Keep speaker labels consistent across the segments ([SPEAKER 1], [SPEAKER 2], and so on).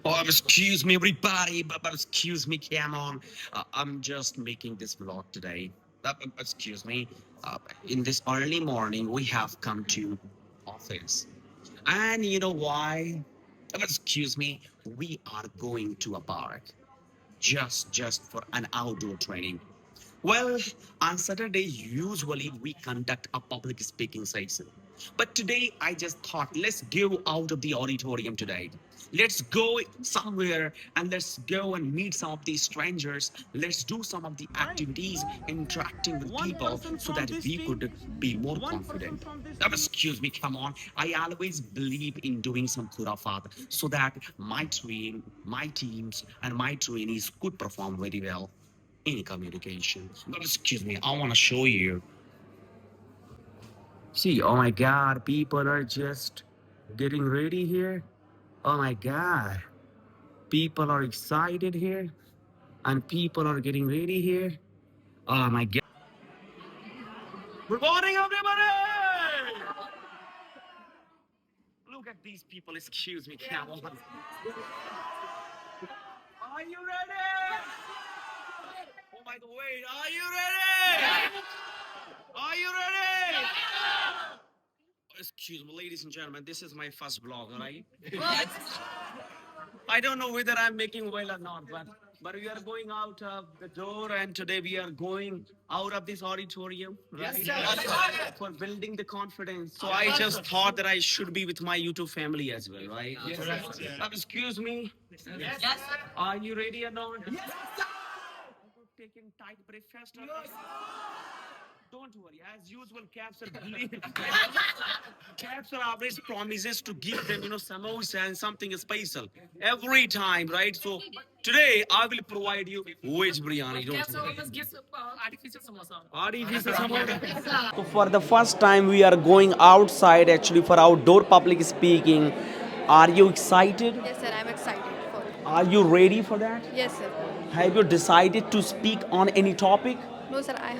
[SPEAKER 1] Excuse me, everybody, but excuse me, come on. I'm just making this vlog today. Excuse me. In this early morning, we have come to office, and you know why? Excuse me. We are going to a park just for an outdoor training. Well, on Saturday, usually we conduct a public speaking session. But today, I just thought, let's go out of the auditorium today. Let's go somewhere and let's go and meet some of these strangers. Let's do some of the activities, interacting with people so that we could be more confident. Excuse me, come on. I always believe in doing some kurafat so that my teams, and my trainees could perform very well in communication. But excuse me, I want to show you. See, oh my God, people are just getting ready here. Oh my God, people are excited here, and people are getting ready here. Oh my God. Good morning, everybody! Look at these people. Excuse me, come on. Are you ready? Oh my God, wait, are you ready? Are you ready? Excuse me, ladies and gentlemen, this is my first vlog, all right? I don't know whether I'm making well or not, but we are going out of the door, and today we are going out of this auditorium, right? Yes, for building the confidence. So I just thought that I should be with my YouTube family as well, right? Yes. Excuse me. Yes. Are you ready or not? Yes. Taking tight breakfast. Don't worry, as usual, Caps are always promises to give them, samosa and something special every time, right? So today I will provide you veg biryani. Don't worry. Artificial samosa. So for the first time, we are going outside actually for outdoor public speaking. Are you excited?
[SPEAKER 2] Yes, sir, I'm excited for it.
[SPEAKER 1] Are you ready for that?
[SPEAKER 2] Yes, sir.
[SPEAKER 1] Have you decided to speak on any topic?
[SPEAKER 2] No, sir, I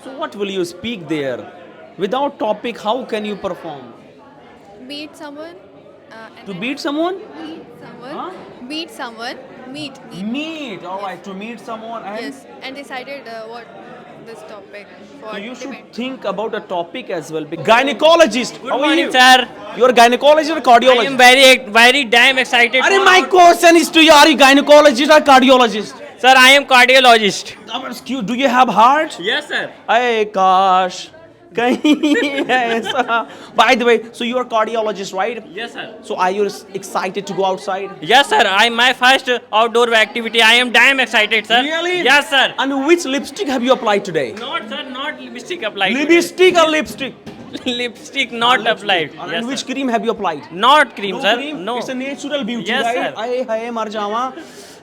[SPEAKER 1] So what will you speak there? Without topic, how can you perform?
[SPEAKER 2] meet someone and
[SPEAKER 1] To
[SPEAKER 2] then
[SPEAKER 1] beat someone?
[SPEAKER 2] meet someone,
[SPEAKER 1] Huh?
[SPEAKER 2] meet someone, meet.
[SPEAKER 1] Meet. All
[SPEAKER 2] Yes,
[SPEAKER 1] right. To meet someone and
[SPEAKER 2] yes, and decided what this topic
[SPEAKER 1] so
[SPEAKER 2] for
[SPEAKER 1] you should
[SPEAKER 2] debate.
[SPEAKER 1] think about a topic as well. Gynecologist.
[SPEAKER 3] Good
[SPEAKER 1] How are
[SPEAKER 3] morning,
[SPEAKER 1] you?
[SPEAKER 3] sir.
[SPEAKER 1] You're a gynecologist or
[SPEAKER 3] I am
[SPEAKER 1] cardiologist?
[SPEAKER 3] very damn excited.
[SPEAKER 1] Are
[SPEAKER 3] For
[SPEAKER 1] my question is to you, are you gynecologist or cardiologist?
[SPEAKER 3] Sir, I am cardiologist.
[SPEAKER 1] Excuse, do you have heart?
[SPEAKER 3] Yes, sir.
[SPEAKER 1] Hey, gosh. कहीं ऐसा. By the way, so you're a cardiologist, right?
[SPEAKER 3] Yes, sir.
[SPEAKER 1] So are you excited to go outside?
[SPEAKER 3] Yes, sir. I my first outdoor activity. I am damn excited, sir.
[SPEAKER 1] Really?
[SPEAKER 3] Yes, sir.
[SPEAKER 1] And which lipstick have you applied today?
[SPEAKER 3] Not, sir. Not lipstick applied.
[SPEAKER 1] Lipstick or lipstick?
[SPEAKER 3] Lipstick not applied.
[SPEAKER 1] And
[SPEAKER 3] Yes,
[SPEAKER 1] which
[SPEAKER 3] sir.
[SPEAKER 1] cream have you applied?
[SPEAKER 3] Not cream,
[SPEAKER 1] No
[SPEAKER 3] sir.
[SPEAKER 1] cream?
[SPEAKER 3] No.
[SPEAKER 1] It's a natural beauty,
[SPEAKER 3] Yes,
[SPEAKER 1] right?
[SPEAKER 3] sir.
[SPEAKER 1] Aye, aye, mar jawa.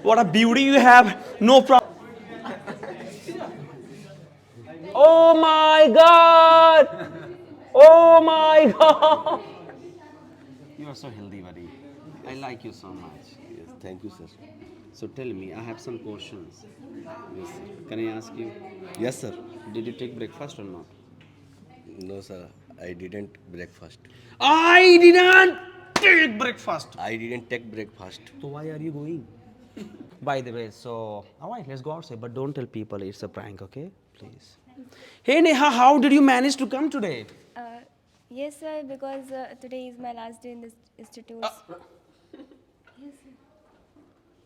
[SPEAKER 1] What a beauty you have. No problem. Oh my God! Oh my God! You are so healthy, buddy. I like you so much.
[SPEAKER 4] Yes, thank you, sir.
[SPEAKER 1] So tell me, I have some questions.
[SPEAKER 4] Yes, sir.
[SPEAKER 1] Can I ask you?
[SPEAKER 4] Yes, sir.
[SPEAKER 1] Did you take breakfast or not?
[SPEAKER 4] No, sir. I didn't breakfast.
[SPEAKER 1] I didn't take breakfast.
[SPEAKER 4] I didn't take breakfast.
[SPEAKER 1] So why are you going? By the way, so alright, let's go outside, but don't tell people it's a prank, okay? Please. Hey Neha, how did you manage to come today?
[SPEAKER 5] Uh, yes, sir, because today is my last day in this institute. Yes, sir.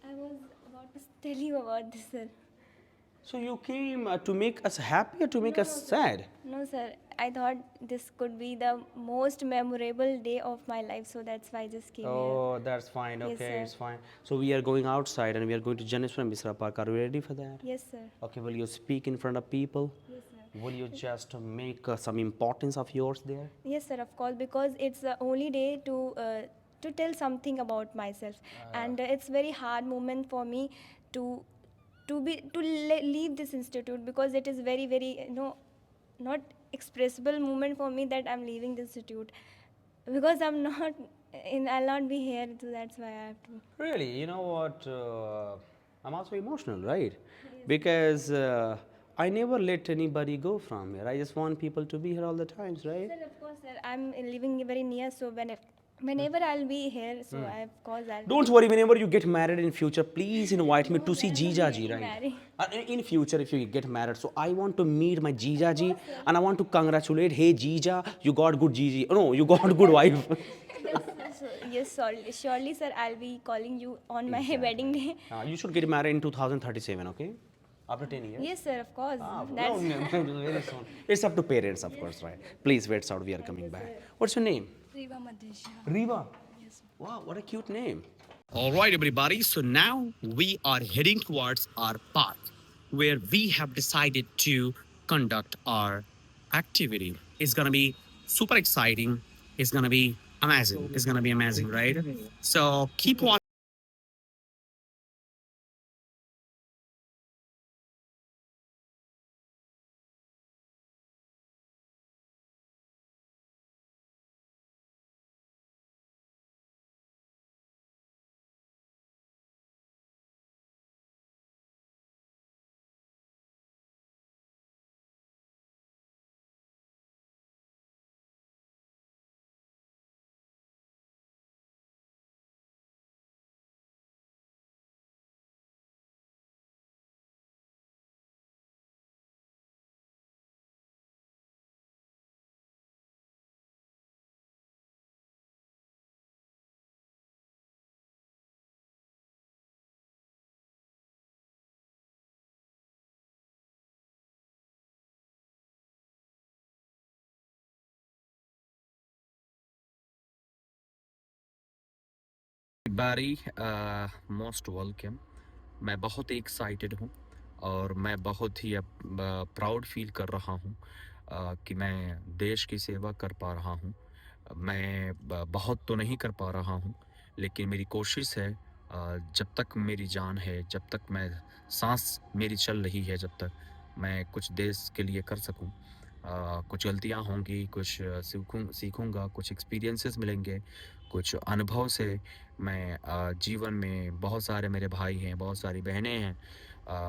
[SPEAKER 5] I was about to tell you about this, sir.
[SPEAKER 1] So you came to make us happy or to make us sad?
[SPEAKER 5] No, sir. I thought this could be the most memorable day of my life, so that's why I just came here.
[SPEAKER 1] Oh, that's fine.
[SPEAKER 5] Yes,
[SPEAKER 1] Okay,
[SPEAKER 5] sir.
[SPEAKER 1] it's fine. So we are going outside and we are going to Janeswara Misra Park. Are you ready for that?
[SPEAKER 5] Yes, sir.
[SPEAKER 1] Okay, will you speak in front of people?
[SPEAKER 5] Yes, sir.
[SPEAKER 1] Will you just make some importance of yours there?
[SPEAKER 5] Yes, sir, of course, because it's the only day to tell something about myself, and it's very hard moment for me to leave this institute, because it is very not expressible moment for me that I'm leaving this institute, because I'll not be here, so that's why I have to.
[SPEAKER 1] Really, you know what? I'm also emotional, right? Because I never let anybody go from here. I just want people to be here all the times, right?
[SPEAKER 5] Sir, of course, sir, I'm living very near, so Whenever I'll be here, so I of course I'll
[SPEAKER 6] Don't worry, whenever you get married in future, please invite me to see Jija ji, right?
[SPEAKER 5] marry.
[SPEAKER 6] In future, if you get married, so I want to meet my Jija ji and I want to congratulate, hey Jija, you got good Gigi. No, you got good wife.
[SPEAKER 5] So, yes, surely, sir, I'll be calling you on my wedding day.
[SPEAKER 6] You should get married in 2037, okay? After 10 years.
[SPEAKER 5] Yes, sir, of course.
[SPEAKER 6] No,
[SPEAKER 5] That's
[SPEAKER 6] no, very soon. It's up to parents, of course, right? Please wait out. We are coming back. What's your name?
[SPEAKER 5] Riva Madhesha.
[SPEAKER 6] Riva. Yes. Wow, what a cute name.
[SPEAKER 1] All right, everybody. So now we are heading towards our park where we have decided to conduct our activity. It's going to be super exciting. It's going to be amazing. It's going to be amazing, right? So keep watching. everybody, most welcome. मैं बहुत ही excited हूँ और मैं बहुत ही proud feel कर रहा हूँ कि मैं देश की सेवा कर पा रहा हूँ। मैं बहुत तो नहीं कर पा रहा हूँ, लेकिन मेरी कोशिश है जब तक मेरी जान है, जब तक मैं सांस मेरी चल रही है, जब तक मैं कुछ देश के लिए कर सकूँ। कुछ गलतियाँ होंगी, कुछ सीखूँगा, कुछ एक्सपीरियंसेस मिलेंगे, कुछ अनुभव से मैं जीवन में बहुत सारे मेरे भाई हैं, बहुत सारी बहनें हैं,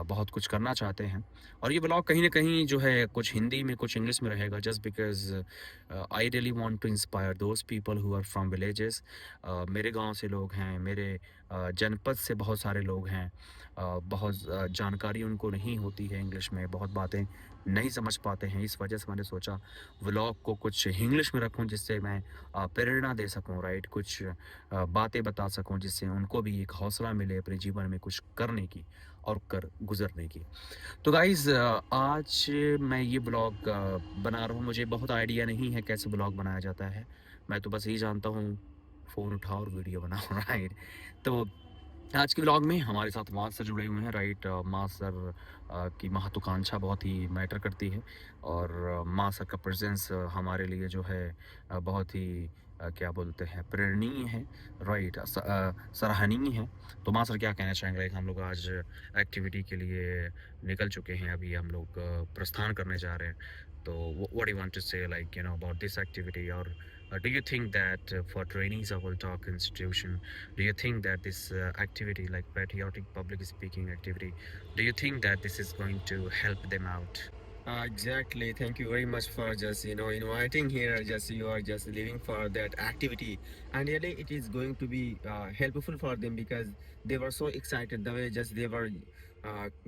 [SPEAKER 1] बहुत कुछ करना चाहते हैं। और ये ब्लॉग कहीं ना कहीं जो है कुछ हिंदी में कुछ इंग्लिश में रहेगा, just because I really want to inspire those people who are from villages. मेरे गांव से लोग हैं, मेरे जनपद से बहुत सारे लोग हैं, बहुत जानकारी उनको नहीं होती है इंग्लिश में, बहुत बातें नहीं समझ पाते हैं। इस वजह से मैंने सोचा व्लॉग को कुछ इंग्लिश में रखूं जिससे मैं प्रेरणा दे सकूं, राइट, कुछ बातें बता सकूं जिससे उनको भी एक हौसला मिले अपने जीवन में कुछ करने की और कर गुजरने की। तो गाइज़ आज मैं ये ब्लॉग बना रहा हूँ। मुझे बहुत आइडिया नहीं है कैसे ब्लॉग बनाया जाता है, मैं तो बस यही जानता हूँ फ़ोन उठाओ और वीडियो बनाओ, राइट। तो आज के ब्लॉग में हमारे साथ माँ सर जुड़े हुए हैं, राइट। माँ सर की महत्वाकांक्षा बहुत ही मैटर करती है और माँ सर का प्रेजेंस हमारे लिए जो है बहुत ही क्या बोलते हैं, प्रेरणीय है, राइट, सराहनीय है। तो माँ सर क्या कहना चाहेंगे? लाइक हम लोग आज एक्टिविटी के लिए निकल चुके हैं, अभी हम लोग प्रस्थान करने जा रहे हैं। तो व्हाट यू वांट टू से like you know about this activity, और do you think that for trainees of Talk institution, do you think that this activity like patriotic public speaking activity, do you think that this is going to help them out?
[SPEAKER 7] Exactly. Thank you very much for just inviting here. Just you are just living for that activity, and really it is going to be helpful for them because they were so excited the way just they were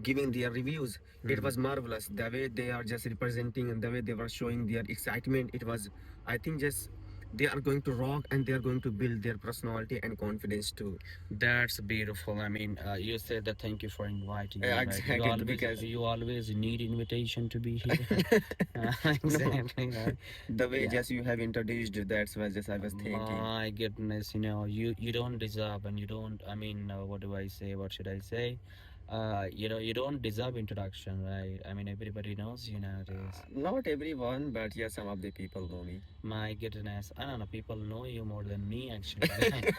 [SPEAKER 7] giving their reviews. It was marvelous the way they are just representing and the way they were showing their excitement. It was, I think, just they are going to rock and they are going to build their personality and confidence too.
[SPEAKER 1] That's beautiful. I mean, you said that thank you for inviting me.
[SPEAKER 7] Yeah,
[SPEAKER 1] right?
[SPEAKER 7] exactly, because-
[SPEAKER 1] you always need invitation to be here. Exactly. Right?
[SPEAKER 7] The way
[SPEAKER 1] Yeah.
[SPEAKER 7] just you have introduced, that's what just I was thinking.
[SPEAKER 1] My goodness, you don't deserve, and you don't. I mean, what do I say? What should I say? You don't deserve introduction, right? I mean, everybody knows you nowadays.
[SPEAKER 7] Not everyone, but yeah, some of the people know me.
[SPEAKER 1] My goodness, I don't know. People know you more than me, actually.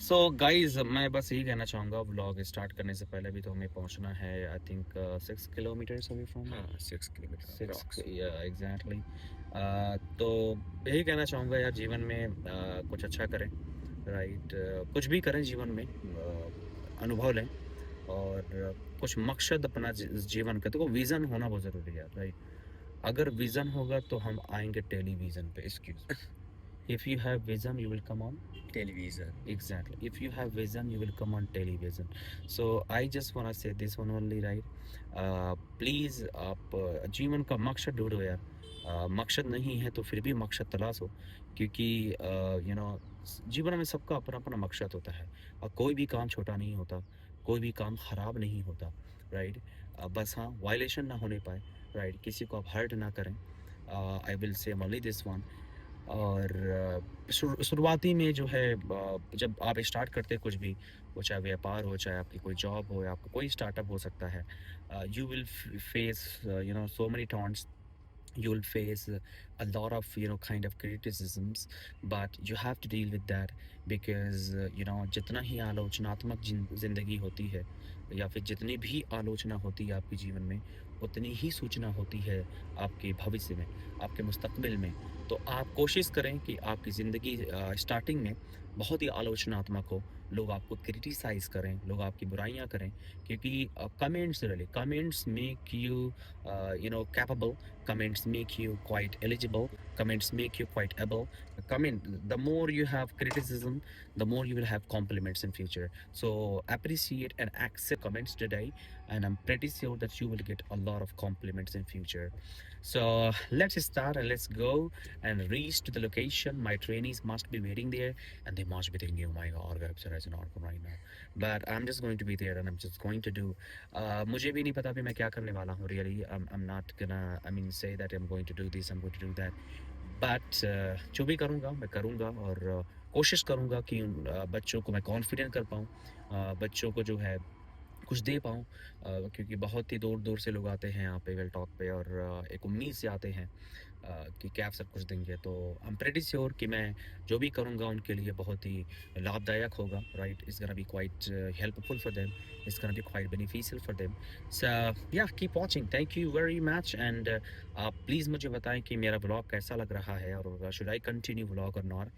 [SPEAKER 1] So, guys, मैं बस यही कहना चाहूँगा, vlog start करने से पहले भी तो हमें पहुँचना है, I think 6 kilometres away from
[SPEAKER 7] 6 kilometers.
[SPEAKER 1] 6, yeah, exactly. तो यही कहना चाहूँगा यार, जीवन में कुछ अच्छा करें, राइट, कुछ भी करें जीवन में, अनुभव लें और कुछ मकसद अपना जीवन का, तो विज़न होना बहुत ज़रूरी है, राइट। अगर विज़न होगा तो हम आएंगे टेलीविज़न पे, excuse
[SPEAKER 6] If you have vision, you will come on.
[SPEAKER 7] Television.
[SPEAKER 6] Exactly. If you have vision, you will come on television. So I just wanna say this one only, right? Please आप जीवन का मकसद ढूंढो यार. मकसद नहीं है तो फिर भी मकसद तलाश हो, क्योंकि यू नो जीवन में सबका अपना अपना मकसद होता है और कोई भी काम छोटा नहीं होता, कोई भी काम खराब नहीं होता, राइट? बस हाँ, वायलेशन ना होने पाए, राइट? किसी को आप हर्ट ना करें. I will say only this one. और शुरुआती में जो है जब आप स्टार्ट करते कुछ भी, वो चाहे व्यापार हो, चाहे आपकी कोई जॉब हो, या आपका कोई स्टार्टअप हो सकता है, you will face you know so many taunts, you will face a lot of kind of criticisms, but you have to deal with that because जितना ही आलोचनात्मक जिंदगी होती है या फिर जितनी भी आलोचना होती है आपके जीवन में, उतनी ही सूचना होती है आपके भविष्य में, आपके मुस्तकबिल में. तो आप कोशिश करें कि आपकी ज़िंदगी स्टार्टिंग में बहुत ही आलोचनात्मक हो, लोग आपको क्रिटिसाइज़ करें, लोग आपकी बुराइयां करें, क्योंकि comments make you capable, comments make you quite eligible, comments make you quite able. The more you have criticism, the more you will have compliments in future. So appreciate and accept comments today, and I'm pretty sure that you will get a lot of compliments in future. So let's start and let's go and reach to the location. My trainees must be waiting there and they must be thinking, oh my god, Webster has an outcome right now. But I'm just going to be there and I'm just going to do. मुझे भी नहीं पता अभी मैं क्या करने वाला हूँ. Really, I'm not gonna say that I'm going to do this, I'm going to do that. But जो भी करूँगा मैं करूँगा और कोशिश करूँगा कि उन बच्चों को मैं कॉन्फिडेंट कर पाऊँ, बच्चों को जो है कुछ दे पाऊँ, क्योंकि बहुत ही दूर दूर से लोग आते हैं यहाँ पे वेल टॉक पे और एक उम्मीद से आते हैं कि कैब सब कुछ देंगे. तो आई एम प्रेटी श्योर कि मैं जो भी करूँगा उनके लिए बहुत ही लाभदायक होगा, right? It's gonna be quite helpful for them, it's gonna be quite beneficial for them. So yeah keep watching. Thank you very much. And आप प्लीज़ मुझे बताएं कि मेरा व्लॉग कैसा लग रहा है और शुड आई कंटिन्यू व्लॉग और नॉट.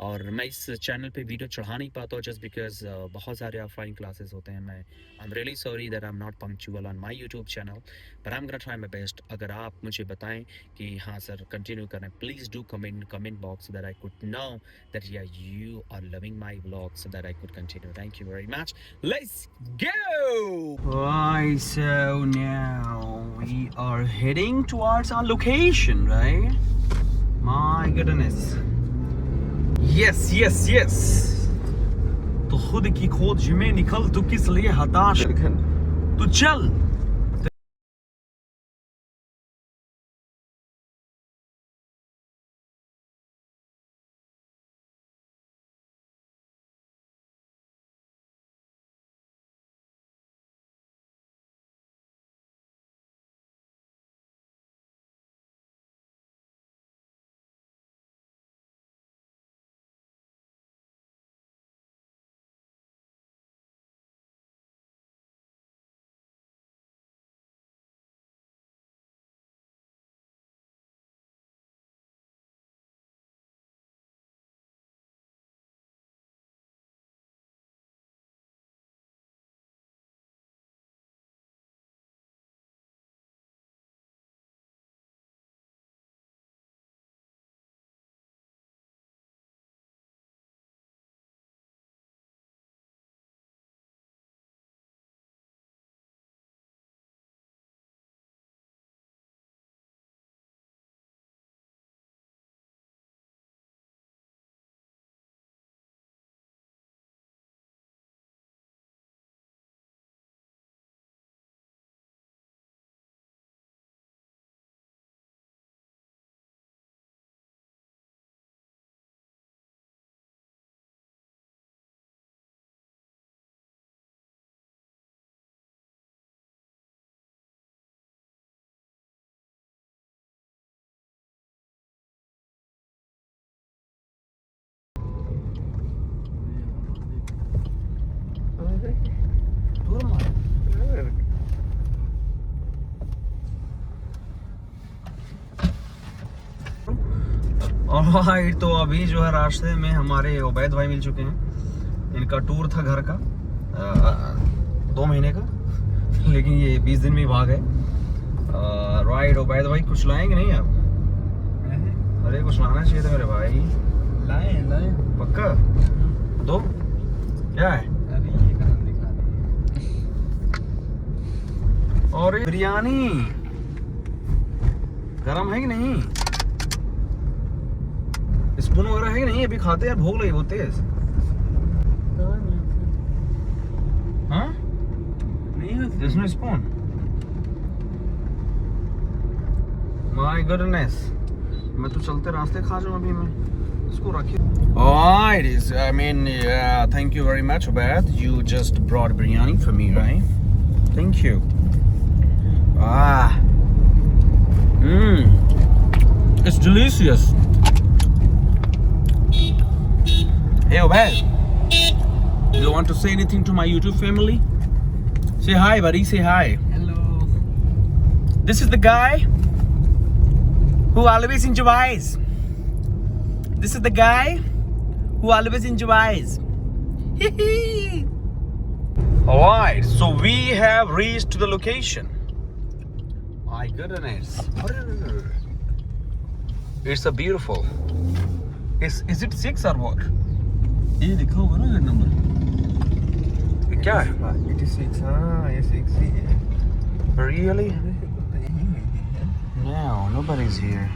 [SPEAKER 6] और मैं इस चैनल पे वीडियो चढ़ा नहीं पाता हूँ जस्ट बिकॉज बहुत सारे ऑफलाइन क्लासेस होते हैं. मैं I am really sorry that I am not punctual on my YouTube channel, but I am gonna try my best. अगर आप मुझे बताएं कि हाँ सर कंटिन्यू करें, please do comment box so that I could know that yeah you are loving my vlog so that I could continue. Thank you very much. Let's go. Right, so now we are heading towards our location, right? My goodness. Yes. तो खुद की खोज में निकल, तू किस लिए हताश, तू चल. ऑलराइट, तो अभी जो है रास्ते में हमारे उबैद भाई मिल चुके हैं. इनका टूर था घर का 2 महीने का, लेकिन ये 20 दिन में ही भाग गए. राइट उबैद भाई, कुछ लाएंगे नहीं आप? अरे कुछ लाना चाहिए था मेरे भाई.
[SPEAKER 7] लाए पक्का दो क्या है
[SPEAKER 8] अरे ये कहाँ दिखा रहे
[SPEAKER 7] और ये बिरयानी गरम है कि नहीं स्पून वगैरह है कि नहीं अभी खाते यार भूख लगी बहुत तेज हाँ
[SPEAKER 8] नहीं
[SPEAKER 7] There's no spoon. My goodness. मैं तो चलते रास्ते खा जाऊँ अभी मैं इसको रखिए Alright, I mean, yeah, thank you very much, Ubaid. You just brought biryani for me, right? Thank you. Ah. It's delicious. Hey, Ubaid. Do you want to say anything to my YouTube family? Say hi, buddy. Say hi.
[SPEAKER 8] Hello.
[SPEAKER 7] This is the guy who always enjoys. This is the guy who always enjoys. Alright, so we have reached the location. My goodness. It's a beautiful. Is it 6 or what?
[SPEAKER 8] ये लिखा होगा ना ये number
[SPEAKER 7] क्या है?
[SPEAKER 8] 86 हाँ ये 6 ही है
[SPEAKER 7] Really? No, nobody's here.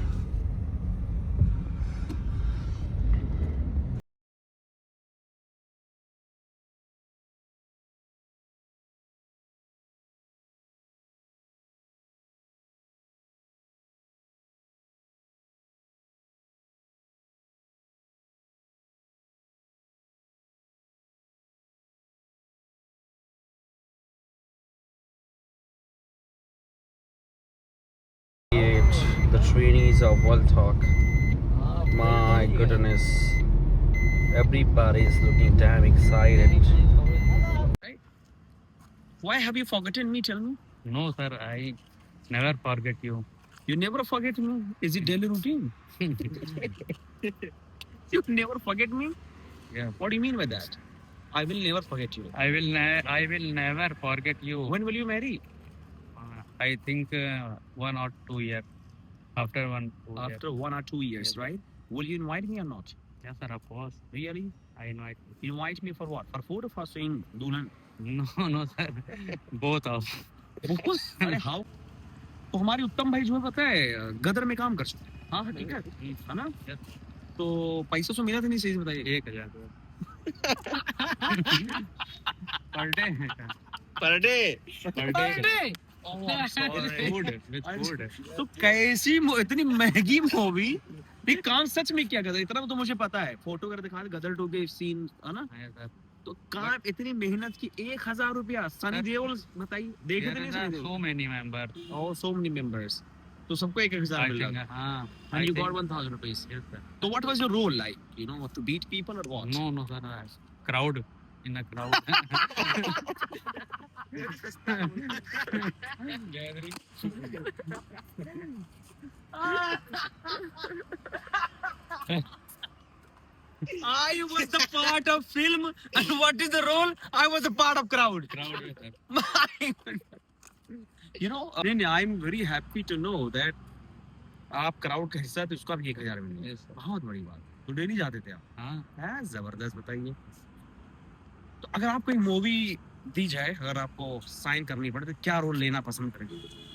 [SPEAKER 7] The trainees of World Talk. My goodness. Everybody is looking damn excited. Why have you forgotten me? Tell me.
[SPEAKER 3] No, sir, I never forget you.
[SPEAKER 7] You never forget me. Is it daily routine? You never forget me?
[SPEAKER 3] Yeah.
[SPEAKER 7] What do you mean by that? I will never forget you.
[SPEAKER 3] I will never forget you.
[SPEAKER 7] When will you marry?
[SPEAKER 3] I think 1 or 2 years. After 1 2 years.
[SPEAKER 7] After 1 or 2 years,
[SPEAKER 3] Yes.
[SPEAKER 7] right? Will you invite me or not?
[SPEAKER 3] Yes, sir, of course.
[SPEAKER 7] Really?
[SPEAKER 3] I invite
[SPEAKER 7] Invite me for what? For food or for saying Dulan?
[SPEAKER 3] you. No, sir. Both of.
[SPEAKER 7] अरे how तो हमारे उत्तम भाई जो है पता है गदर में काम कर सकते हैं हाँ ठीक है ना तो पैसों से मिला तो नहीं सही से बताइए
[SPEAKER 3] 1000 per day.
[SPEAKER 7] Per day
[SPEAKER 3] Per day. Food with food.
[SPEAKER 7] तो कैसी इतनी महंगी मूवी ये काम सच में क्या गदर इतना तो मुझे पता है फोटो कर दिखा गदर टू के सीन है ना
[SPEAKER 3] Yes, sir.
[SPEAKER 7] तो काम इतनी मेहनत की 1000 रुपया सनी देओल बताइए देखे थे नहीं
[SPEAKER 3] There
[SPEAKER 7] Sunny
[SPEAKER 3] are
[SPEAKER 7] Deol
[SPEAKER 3] so many members.
[SPEAKER 7] Oh, so many members. तो सबको 1000
[SPEAKER 3] I
[SPEAKER 7] मिल
[SPEAKER 3] think,
[SPEAKER 7] रहा
[SPEAKER 3] I
[SPEAKER 7] and you
[SPEAKER 3] think-
[SPEAKER 7] got 1000 rupees.
[SPEAKER 3] Yes, sir.
[SPEAKER 7] So what was your role like? You know, to beat people or what?
[SPEAKER 3] No, sir. Crowd. In a crowd. Gathering.
[SPEAKER 7] I was the part of film, and what is the role? I was a part of crowd.
[SPEAKER 3] Crowd, yes, sir.
[SPEAKER 7] You know, I'm very happy to know that आप crowd का हिस्सा तो उसका भी 1000 मिलेगा
[SPEAKER 3] Yes, sir.
[SPEAKER 7] बहुत बड़ी बात तो डेली जाते थे आप
[SPEAKER 3] हाँ.
[SPEAKER 7] है जबरदस्त बताइए तो अगर आपको एक मूवी दी जाए अगर आपको साइन करनी पड़े तो क्या रोल लेना पसंद करेंगे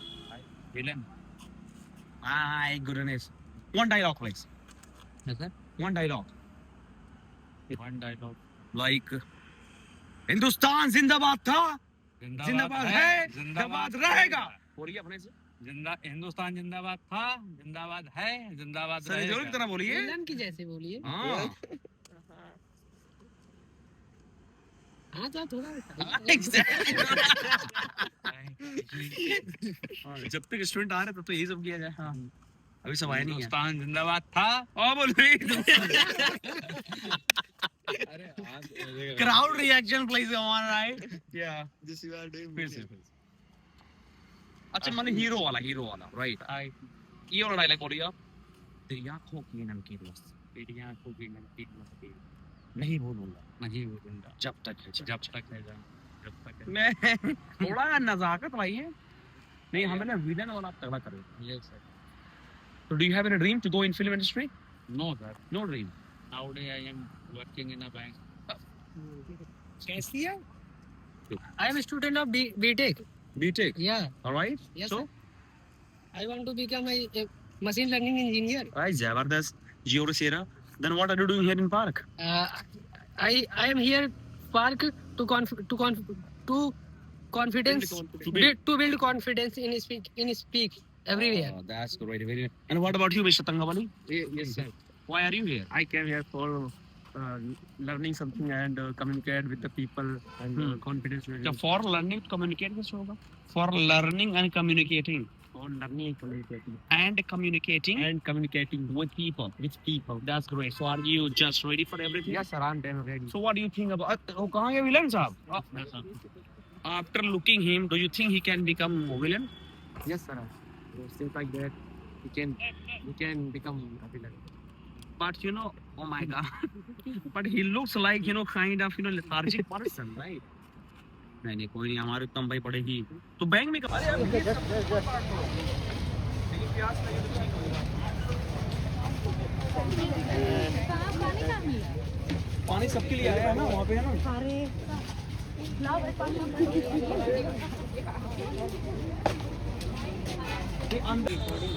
[SPEAKER 3] Villain.
[SPEAKER 7] My goodness. One dialogue, please.
[SPEAKER 3] Yes, sir.
[SPEAKER 7] One dialogue.
[SPEAKER 3] One dialogue.
[SPEAKER 7] Like, Hindustan जिंदाबाद था, जिंदाबाद है, जिंदाबाद रहेगा. बोलिए अपने से.
[SPEAKER 3] हिंदुस्तान जिंदाबाद था, जिंदाबाद है, जिंदाबाद
[SPEAKER 7] सर जोर की तरह बोलिए.
[SPEAKER 9] विलन की जैसे बोलिए
[SPEAKER 7] हाँ.
[SPEAKER 9] हाँ तो थोड़ा
[SPEAKER 7] जब तक स्टूडेंट आ रहे तब तो यही सब किया जाए. हाँ. अभी सब आया नहीं है.
[SPEAKER 3] हिंदुस्तान जिंदाबाद था.
[SPEAKER 7] बोल crowd reaction please on right या दिस यू आर डूइंग फिर से अच्छा माने हीरो वाला राइट
[SPEAKER 3] आई
[SPEAKER 7] ये वाला डायलॉग बोलिए आप तेरी आंखों की नमकीन मस्त
[SPEAKER 3] तेरी आंखों की नमकीन मस्ती
[SPEAKER 7] नहीं भूलूंगा
[SPEAKER 3] नहीं भूलूंगा
[SPEAKER 7] जब तक है
[SPEAKER 3] जब तक है जान जब तक है.
[SPEAKER 7] मैं थोड़ा नजाकत भाई है नहीं हमें ना विलन वाला तगड़ा करो
[SPEAKER 3] Yes, sir.
[SPEAKER 7] तो do you have any dream to go in film industry
[SPEAKER 3] No, sir.
[SPEAKER 7] No dream
[SPEAKER 3] Nowadays I am working in a bank.
[SPEAKER 9] Cashier. I am a student of BTech.
[SPEAKER 1] BTech.
[SPEAKER 9] Yeah.
[SPEAKER 1] All right.
[SPEAKER 9] Yes,
[SPEAKER 1] So,
[SPEAKER 9] sir. I want to become a machine learning engineer.
[SPEAKER 1] right, Zabardast, Giorosera. Then what are you doing here in park?
[SPEAKER 9] I am here Park to confidence to build confidence in speak everywhere.
[SPEAKER 1] Oh, that's great. Very. And what about you, Mr. Tangawali?
[SPEAKER 3] Yes, sir.
[SPEAKER 1] Why are you here?
[SPEAKER 3] I came here for uh, learning something and communicate with the people and confidence
[SPEAKER 1] Yeah,
[SPEAKER 3] building.
[SPEAKER 1] for learning to communicate with yoga. For learning and communicating.
[SPEAKER 3] For learning and communicating.
[SPEAKER 1] And communicating
[SPEAKER 3] And communicating
[SPEAKER 1] with people.
[SPEAKER 3] with people.
[SPEAKER 1] That's great. So are you just ready for everything?
[SPEAKER 3] Yes, sir. I'm damn ready.
[SPEAKER 1] So what do you think about? Oh, kahan hai villain sahab?
[SPEAKER 3] Yes, sir.
[SPEAKER 1] After looking him, do you think he can become a villain?
[SPEAKER 3] Yes, sir. So things like that, we can become a villain.
[SPEAKER 1] But oh my god. But he looks like kind of lethargic person, right? नहीं नहीं कोई नहीं हमारी तंबाई पड़ेगी तो bank में अरे यार ये सब प्याज का ये तो ठीक होगा पानी सबके लिए आया है ना वहाँ पे है ना ये अंदर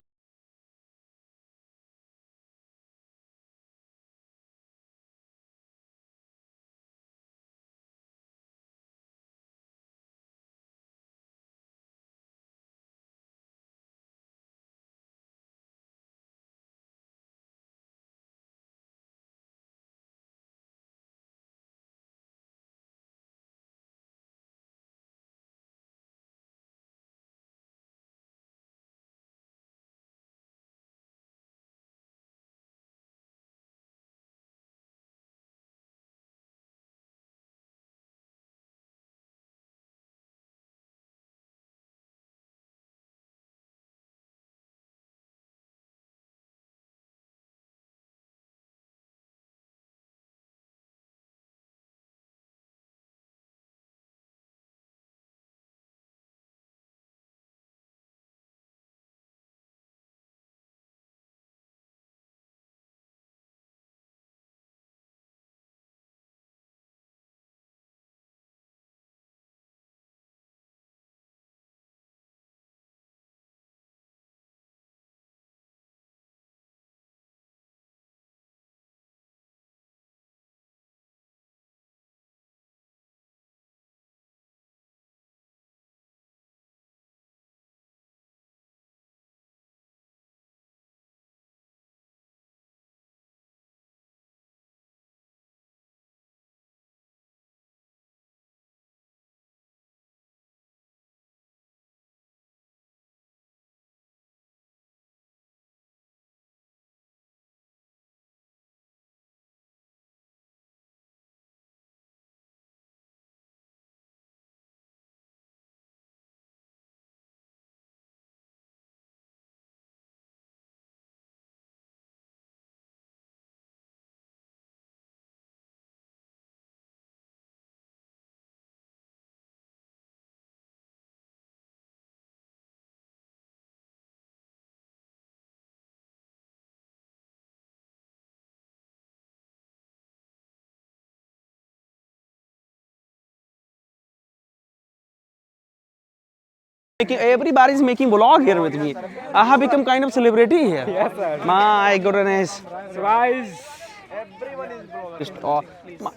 [SPEAKER 10] Everybody is making vlog here with me. I have become kind of celebrity here. Yes, sir. My goodness.
[SPEAKER 8] Guys.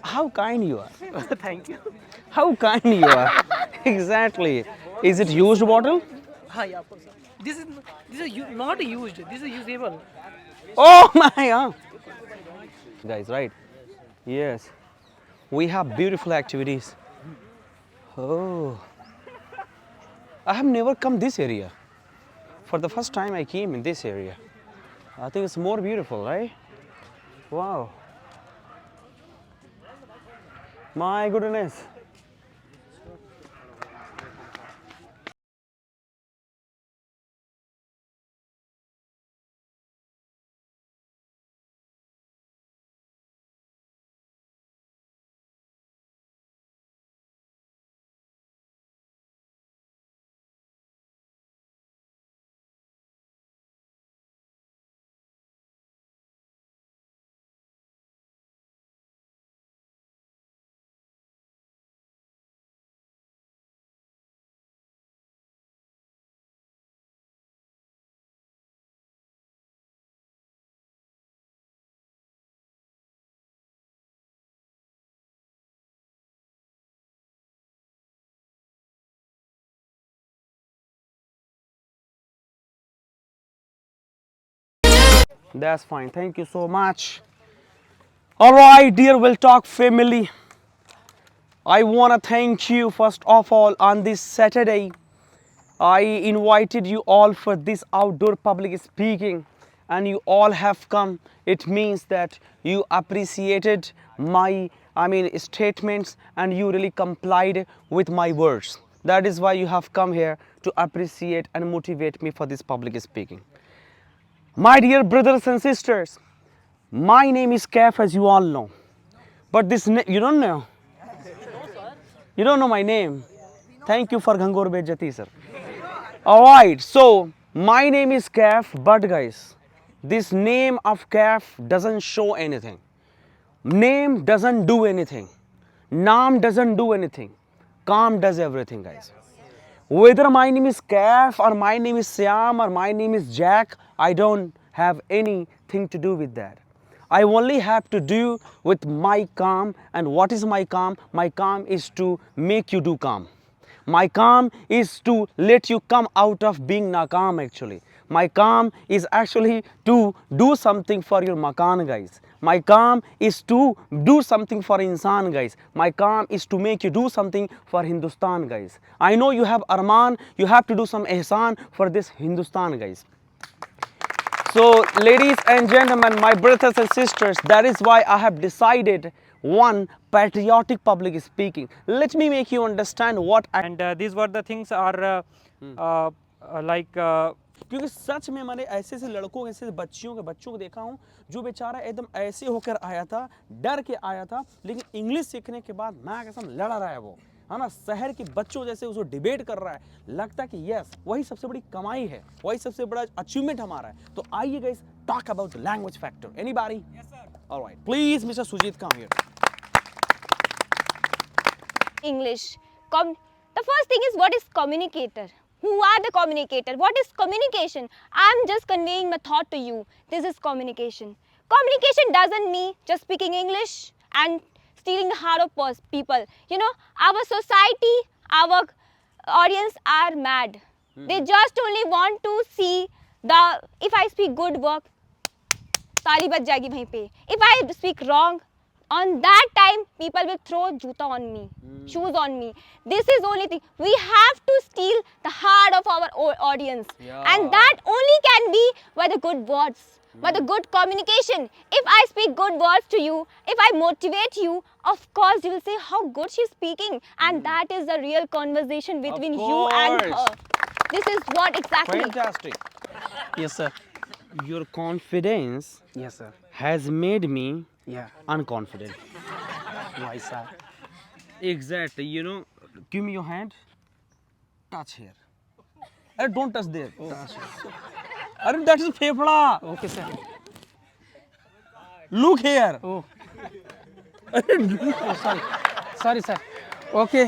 [SPEAKER 10] How kind you are.
[SPEAKER 8] Thank you.
[SPEAKER 10] How kind you are. Exactly. Is it used bottle?
[SPEAKER 8] Yeah, of course. This is not used. This is usable.
[SPEAKER 10] Oh my god. Guys, right? Yes. We have beautiful activities. Oh. I have never come this area. For the first time I came in this area. I think it's more beautiful, right? Wow. My goodness. That's fine. Thank you so much. All right, dear Will Talk family. I want to thank you first of all on this Saturday. I invited you all for this outdoor public speaking and you all have come. It means that you appreciated my statements and you really complied with my words. That is why you have come here to appreciate and motivate me for this public speaking. My dear brothers and sisters, my name is Kaf, as you all know. But this you don't know. You don't know my name. Thank you for Gangor Bejjati, sir. Alright, so my name is Kaf, but guys, this name of Kaf doesn't show anything. Name doesn't do anything. Naam doesn't do anything. Calm does everything, guys. Whether my name is Kaf or my name is Syam or my name is Jack, I don't have anything to do with that. I only have to do with my calm. And what is my calm? My calm is to make you do calm. My calm is to let you come out of being nakam actually. My calm is actually to do something for your makan, guys. My calm is to do something for insan, guys. My calm is to make you do something for Hindustan, guys. I know you have arman, you have to do some ihsan for this Hindustan, guys. So ladies and gentlemen, my brothers and sisters, that is why I have decided one patriotic public speaking. Let me make you understand what I
[SPEAKER 11] and these were the things are like
[SPEAKER 10] क्योंकि सच में मैंने ऐसे ऐसे लड़कों ऐसे बच्चों को देखा हूँ जो बेचारा एकदम ऐसे होकर आया था, डर के आया था, लेकिन इंग्लिश सीखने के बाद मैं कसम लड़ रहा है वो, है ना, शहर के बच्चों जैसे उसको डिबेट कर रहा है. लगता है कि यस वही सबसे बड़ी कमाई है, वही सबसे बड़ा अचीवमेंट हमारा है. तो आइए guys talk about the language factor. Anybody? Yes sir. Alright, please mister Sujit come here.
[SPEAKER 5] English. The first thing is, what is communicator? Who are the communicator? What is communication? I'm just conveying my thought to you. This is communication. Communication doesn't mean just speaking English and stealing the heart of people. You know, our society, our audience are mad. They just only want to see if I speak good work, ताली बज जाएगी वहीं पे. If I speak wrong, on that time people will throw juta on me, shoes on me. This is only thing. We have to steal the heart of our audience, and that only can be by the good words, by the good communication. If I speak good words to you, if I motivate you, of course you will say how good she's speaking, and that is the real conversation between you and her. This is what exactly.
[SPEAKER 10] Fantastic.
[SPEAKER 11] yes sir.
[SPEAKER 10] Your confidence
[SPEAKER 11] Yes sir.
[SPEAKER 10] has made me
[SPEAKER 11] Yeah.
[SPEAKER 10] unconfident.
[SPEAKER 11] Why sir?
[SPEAKER 10] Exactly. You know, give me your hand. Touch here. Don't touch there. Touch here. Arun, that is fefda.
[SPEAKER 11] Okay sir.
[SPEAKER 10] Look here.
[SPEAKER 11] Oh. Oh sorry. Sorry sir. Okay.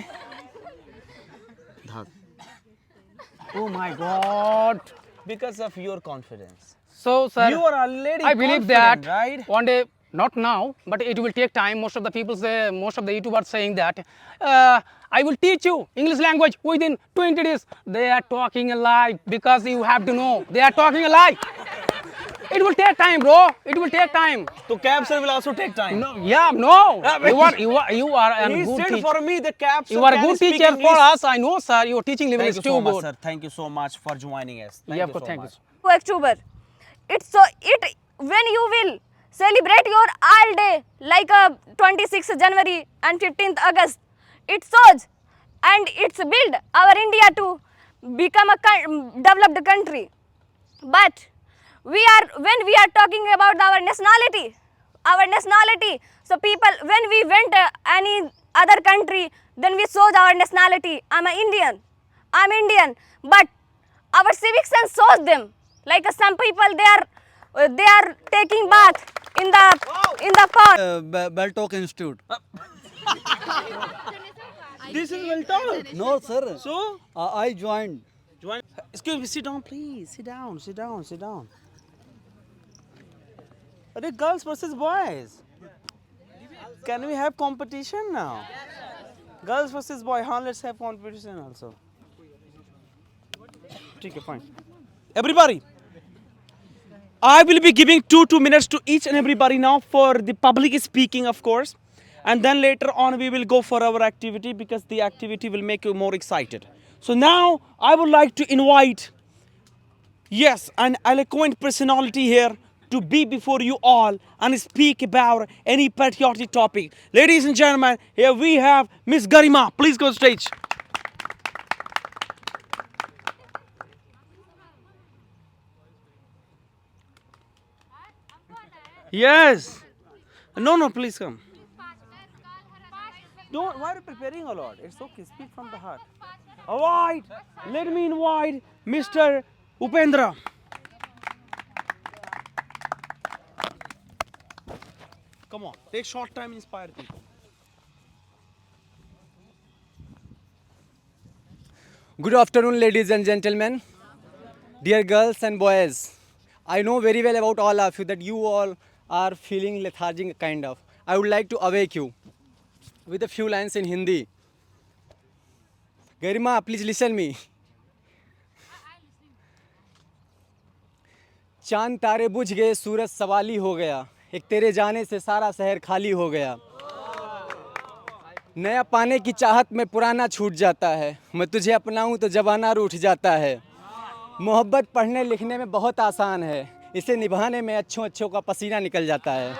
[SPEAKER 10] Oh my God. Because of your confidence.
[SPEAKER 11] So sir,
[SPEAKER 10] You are already
[SPEAKER 11] I believe
[SPEAKER 10] confident,
[SPEAKER 11] that
[SPEAKER 10] right?
[SPEAKER 11] one day, not now, but it will take time. Most of the people say, most of the YouTubers saying that I will teach you English language within 20 days. They are talking a lie, because you have to know they are talking a lie. It will take time, bro. It will take time.
[SPEAKER 10] So cab sir will also take time.
[SPEAKER 11] No, yeah, no. You are a
[SPEAKER 10] He
[SPEAKER 11] good
[SPEAKER 10] said
[SPEAKER 11] teacher.
[SPEAKER 10] for me the cab sir
[SPEAKER 11] You are a
[SPEAKER 10] can
[SPEAKER 11] good
[SPEAKER 10] speak
[SPEAKER 11] teacher
[SPEAKER 10] English.
[SPEAKER 11] for us. I know, sir. Your teaching level
[SPEAKER 10] Thank
[SPEAKER 11] is
[SPEAKER 10] you so
[SPEAKER 11] too
[SPEAKER 10] much,
[SPEAKER 11] good.
[SPEAKER 10] sir. Thank you so much for joining us. Thank
[SPEAKER 11] Yeah,
[SPEAKER 10] you so
[SPEAKER 11] thank you.
[SPEAKER 10] much.
[SPEAKER 5] October. When you will celebrate your all day like 26th January and 15th August, it shows and it's build our India to become a developed country. But when we are talking about our nationality, so people, when we went any other country, then we shows our nationality. I'm Indian, but our civic sense shows them. Like some people, they are taking bath in the pond.
[SPEAKER 12] Beltalk Institute.
[SPEAKER 10] This is well talk.
[SPEAKER 12] No, sir.
[SPEAKER 10] So?
[SPEAKER 12] I joined.
[SPEAKER 10] Excuse me, sit down, please. Sit down. Are girls versus boys? Can we have competition now? Girls versus boys. Let's have competition also. Okay, fine. Everybody. I will be giving 2 minutes to each and everybody now for the public speaking, of course. And then later on we will go for our activity because the activity will make you more excited. So now I would like to invite, yes, an eloquent personality here to be before you all and speak about any patriotic topic. Ladies and gentlemen, here we have Miss Garima. Please go stage. Yes. No, please come. Don't, why are you preparing a lot? It's okay, speak from the heart. Alright, let me invite Mr. Upendra. Come on, take short time, inspire people.
[SPEAKER 12] Good afternoon, ladies and gentlemen, dear girls and boys. I know very well about all of you that you all are feeling lethargic kind of. I would like to awake you with a few lines in Hindi. Garima, please listen me. चांद तारे बुझ गए, सूरज सवाली हो गया, एक तेरे जाने से सारा शहर खाली हो गया, नया पाने की चाहत में पुराना छूट जाता है, मैं तुझे अपनाऊं तो जवाना रूठ जाता है, मोहब्बत पढ़ने लिखने में बहुत आसान है, इसे निभाने में अच्छों का पसीना निकल जाता है।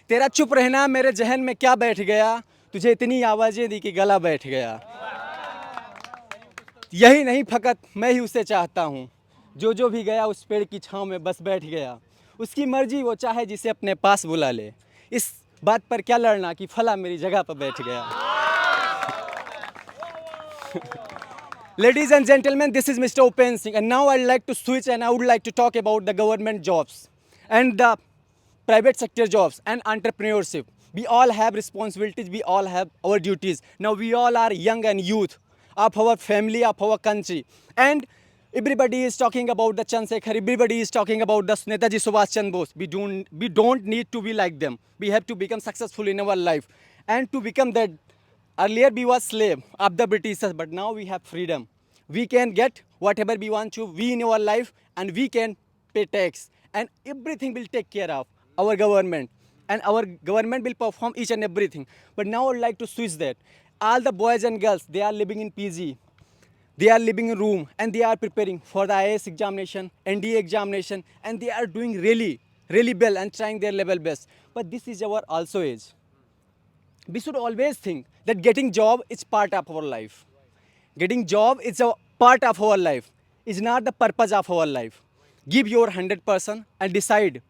[SPEAKER 12] तेरा चुप रहना मेरे जहन में क्या बैठ गया, तुझे इतनी आवाज़ें दी कि गला बैठ गया, यही नहीं फकत मैं ही उसे चाहता हूँ, जो भी गया उस पेड़ की छाँव में बस बैठ गया, उसकी मर्जी वो चाहे जिसे अपने पास बुला ले, इस बात पर क्या लड़ना कि फला मेरी जगह पर बैठ गया। Ladies and gentlemen, this is Mr. Upen Singh, and now I'd like to switch and I would like to talk about the government jobs and the private sector jobs and entrepreneurship. We all have responsibilities, we all have our duties. Now we all are young and youth of our family, of our country. And everybody is talking about the Chandrasekhar, everybody is talking about the Netaji Subhash Chandra Bose. We don't need to be like them. We have to become successful in our life. And to become that, earlier we was slave of the Britishers, but now we have freedom. We can get whatever we want to, we in our life, and we can pay tax. And everything will take care of our government. And our government will perform each and everything. But now I would like to switch that. All the boys and girls, they are living in PG. They are living in room and they are preparing for the IAS examination, NDA examination, and they are doing really well and trying their level best. But this is our also age. We should always think that getting job is part of our life. Getting job is a part of our life. It's not the purpose of our life. Give your 100% and decide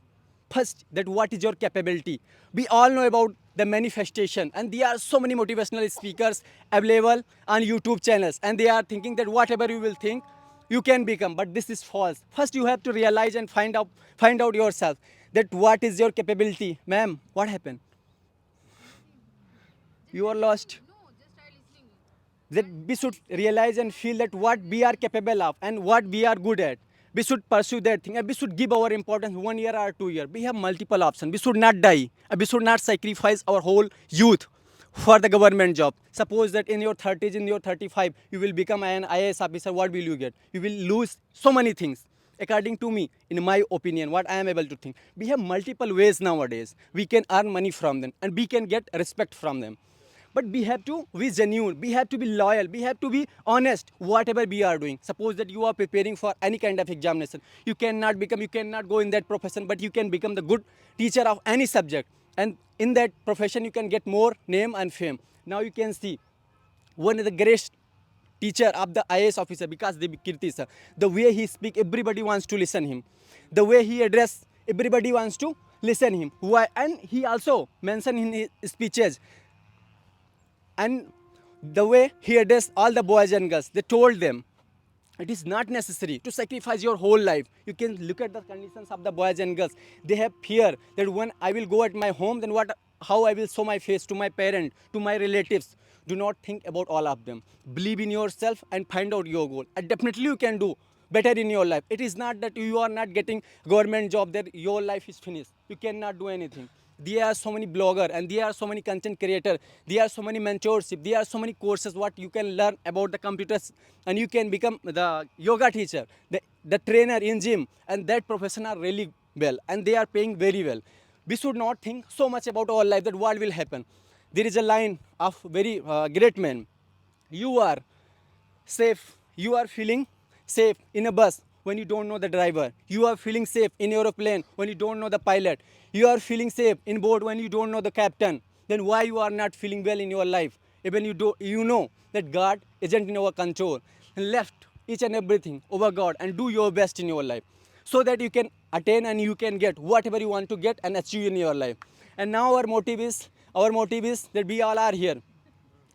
[SPEAKER 12] first that what is your capability. We all know about the manifestation, and there are so many motivational speakers available on YouTube channels, and they are thinking that whatever you will think, you can become, but this is false. First you have to realize and find out yourself that what is your capability. Ma'am, what happened? You are lost. That we should realize and feel that what we are capable of and what we are good at. We should pursue that thing, and we should give our importance 1 year or 2 years. We have multiple options. We should not die, and we should not sacrifice our whole youth for the government job. Suppose that in your 30s, in your 35, you will become an IAS officer. What will you get? You will lose so many things. According to me, in my opinion, what I am able to think, we have multiple ways nowadays. We can earn money from them, and we can get respect from them. But we have to be genuine, we have to be loyal, we have to be honest, whatever we are doing. Suppose that you are preparing for any kind of examination. You cannot go in that profession, but you can become the good teacher of any subject. And in that profession, you can get more name and fame. Now you can see one of the greatest teacher of the IAS officer, because the Kirti sir, the way he speak, everybody wants to listen him. The way he address, everybody wants to listen him. Why? And he also mentioned in his speeches, and the way he addressed all the boys and girls, they told them, it is not necessary to sacrifice your whole life. You can look at the conditions of the boys and girls. They have fear that when I will go at my home, then how I will show my face to my parent, to my relatives. Do not think about all of them. Believe in yourself and find out your goal. And definitely you can do better in your life. It is not that you are not getting government job, that your life is finished. You cannot do anything. There are so many bloggers and there are so many content creators. There are so many mentorship. There are so many courses what you can learn about the computers, and you can become the yoga teacher, the trainer in gym, and that profession are really well and they are paying very well. We should not think so much about our life that what will happen. There is a line of very great man. You are safe. You are feeling safe in a bus when you don't know the driver. You are feeling safe in aeroplane when you don't know the pilot. You are feeling safe in boat when you don't know the captain. Then why you are not feeling well in your life? Even you know that God isn't in our control. Left each and everything over God and do your best in your life so that you can attain and you can get whatever you want to get and achieve in your life. And now our motive is that we all are here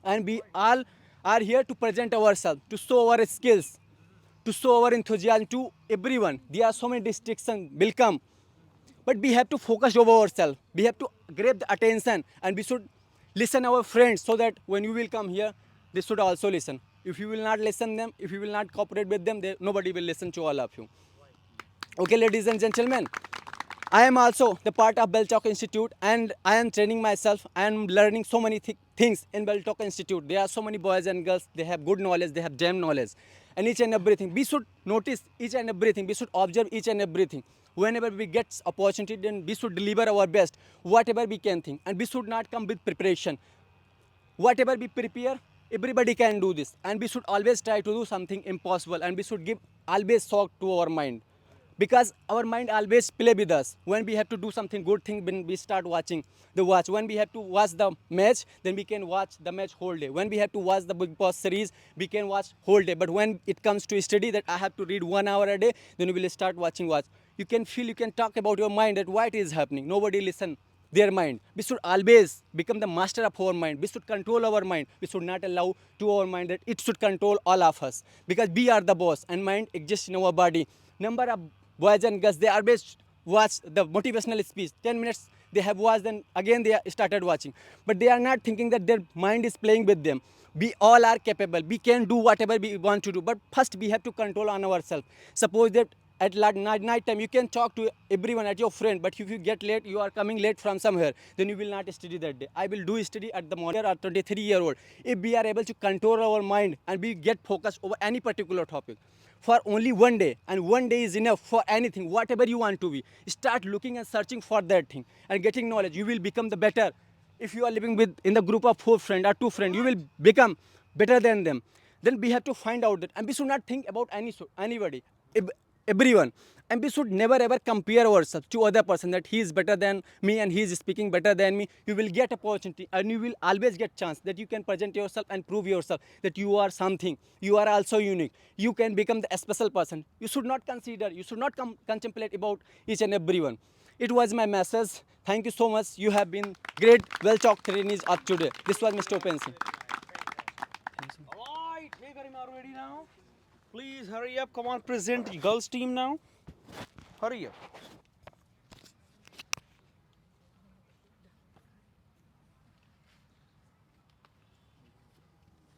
[SPEAKER 12] and we all are here to present ourselves, to show our skills, to show our enthusiasm to everyone. There are so many distractions will come, but we have to focus over ourselves. We have to grab the attention and we should listen our friends so that when you will come here, they should also listen. If you will not listen them, if you will not cooperate with them, nobody will listen to all of you. Okay, ladies and gentlemen, I am also the part of Beltalk Institute and I am training myself. I am learning so many things in Beltalk Institute. There are so many boys and girls, they have good knowledge, they have damn knowledge and each and everything. We should notice each and everything. We should observe each and everything. Whenever we get opportunity, then we should deliver our best, whatever we can think. And we should not come with preparation. Whatever we prepare, everybody can do this. And we should always try to do something impossible and we should give always shock to our mind. Because our mind always play with us. When we have to do something good thing, when we start watching the watch. When we have to watch the match, then we can watch the match whole day. When we have to watch the Big Boss series, we can watch whole day. But when it comes to study that I have to read 1 hour a day, then we will start watching watch. You can feel, you can talk about your mind that why it is happening. Nobody listen their mind. We should always become the master of our mind. We should control our mind. We should not allow to our mind that it should control all of us. Because we are the boss and mind exists in our body. Number of boys and girls, they always watch the motivational speech. 10 minutes they have watched and again they started watching. But they are not thinking that their mind is playing with them. We all are capable. We can do whatever we want to do. But first we have to control on ourselves. Suppose that at night time you can talk to everyone at your friend, but if you get late, you are coming late from somewhere, then you will not study that day. I will do study at the morning or 23-year-old. If we are able to control our mind and we get focused over any particular topic for only 1 day, and 1 day is enough for anything, whatever you want to be, start looking and searching for that thing and getting knowledge. You will become the better. If you are living with in the group of 4 friends or 2 friends, you will become better than them. Then we have to find out that, and we should not think about anybody, everyone, and we should never ever compare ourselves to other person that he is better than me and he is speaking better than me. You will get opportunity and you will always get chance that you can present yourself and prove yourself that you are something. You are also unique. You can become the special person. You should not consider, you should not contemplate about each and everyone. It was my message. Thank you so much. You have been great well-talked trainees of today. This was Mr. Opensing.
[SPEAKER 10] Alright, hey Karim, are you ready now? Please hurry up. Come on, present the girls team now. Hurry up.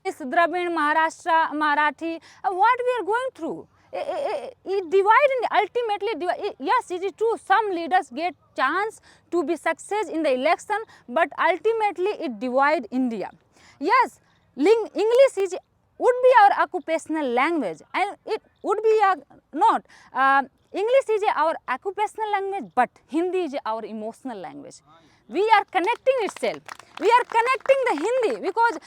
[SPEAKER 13] This Dravid, Maharashtra, Marathi, what we are going through. It divide and ultimately, yes, it is true, some leaders get chance to be success in the election, but ultimately it divide India. Yes, English would be our occupational language and it would be not. English is our occupational language, but Hindi is our emotional language. We are connecting itself. We are connecting the Hindi because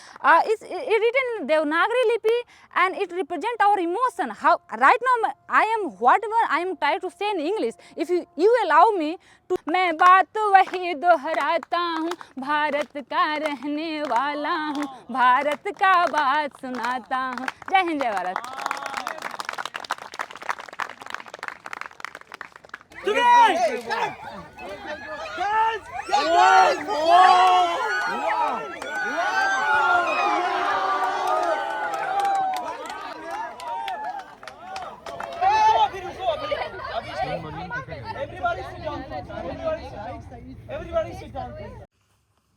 [SPEAKER 13] it's written in Devanagari Lipi and it represents our emotion. How right now I am whatever I am trying to say in English. If you allow me to, मैं बात वही दोहराता हूँ, भारत का रहने वाला हूँ, भारत का बात सुनाता हूँ. जय हिंद, जय Bharat.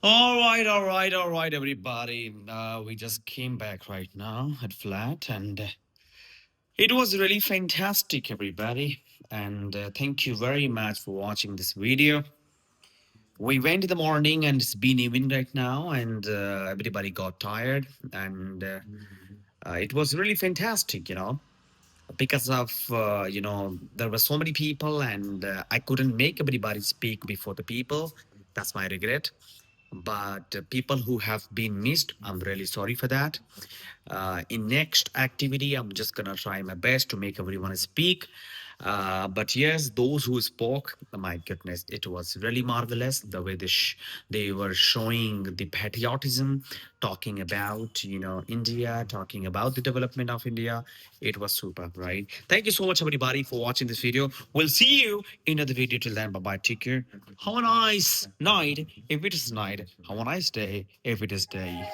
[SPEAKER 1] All right, everybody. We just came back right now at flat, and it was really fantastic, everybody. And thank you very much for watching this video. We went in the morning and it's been evening right now, and everybody got tired, and it was really fantastic, because of there were so many people, and I couldn't make everybody speak before the people. That's my regret. But people who have been missed, I'm really sorry for that. In next activity, I'm just gonna try my best to make everyone speak. But yes, those who spoke, my goodness, it was really marvelous the way they were showing the patriotism, talking about India, talking about the development of India. It was super, right? Thank you so much, everybody, for watching this video. We'll see you in another video. Till then, bye bye. Take care. Have a nice night if it is night. Have a nice day if it is day.